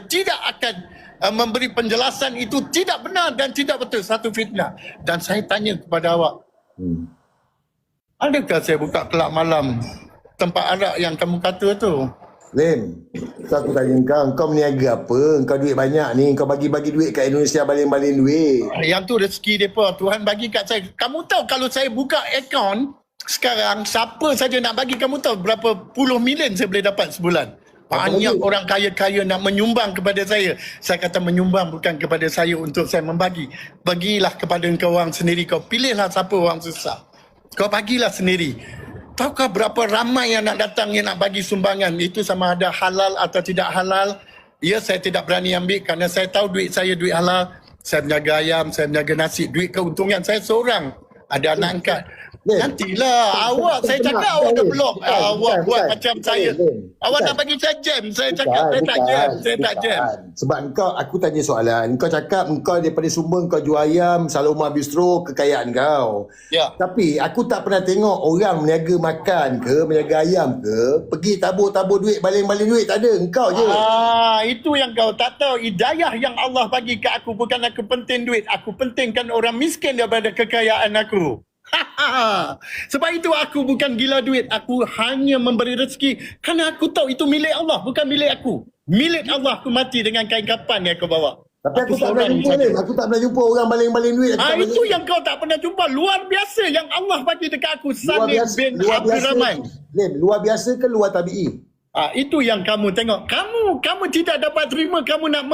tidak akan memberi penjelasan itu tidak benar dan tidak betul, satu fitnah. Dan saya tanya kepada awak, adakah saya buka kelab malam tempat arak yang kamu kata tu? Lim, aku tanya kau meniaga apa? Kau duit banyak ni, kau bagi-bagi duit kat Indonesia, baling-baling duit. Yang tu rezeki mereka, Tuhan bagi kat saya. Kamu tahu kalau saya buka akaun sekarang, siapa saja nak bagi, kamu tahu berapa puluh million saya boleh dapat sebulan? Banyak orang kaya-kaya nak menyumbang kepada saya. Saya kata menyumbang bukan kepada saya untuk saya membagi. Bagilah kepada engkau orang sendiri, kau pilihlah siapa orang susah. Kau bagilah sendiri. Tahukah berapa ramai yang nak datang, yang nak bagi sumbangan? Itu sama ada halal atau tidak halal. Ya, saya tidak berani ambil kerana saya tahu duit saya duit halal. Saya berniaga ayam, saya berniaga nasi. Duit keuntungan saya seorang. Ada anak angkat. Nantilah awak, saya cakap awak dah blok. Awak buat macam saya. Awak nak bagi saya jam. Saya cakap saya tak jam. Saya tak jam. Sebab aku tanya soalan. Kau cakap kau daripada Sumber kau jual ayam, Saloma Bistro, kekayaan kau. Ya. Tapi aku tak pernah tengok orang meniaga makan ke, meniaga ayam ke, pergi tabur-tabur duit, baling-baling duit, tak ada. Engkau je. Itu yang kau tak tahu. Hidayah yang Allah bagi ke aku, bukan aku penting duit. Aku pentingkan orang miskin daripada kekayaan aku. Sebab itu aku bukan gila duit. Aku hanya memberi rezeki kerana aku tahu itu milik Allah, bukan milik aku. Milik Allah, aku mati dengan kain kapan yang aku bawa. Tapi aku tak pernah jumpa ni. Aku tak pernah jumpa orang baling-baling duit. Itu yang kau tak pernah jumpa. Luar biasa yang Allah bagi dekat aku. Salim bin Abdul Rahman. Luar biasa ke luar tabi'i? Itu yang kamu tengok. Kamu tidak dapat terima, kamu nak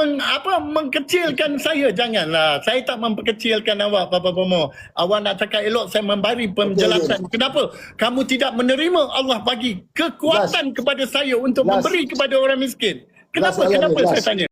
mengkecilkan saya. Janganlah. Saya tak memperkecilkan awak, Papa Pomo. Awak nak cakap elok, saya memberi penjelasan. Kenapa? Kamu tidak menerima Allah bagi kekuatan kepada saya untuk memberi kepada orang miskin. Kenapa saya tanya?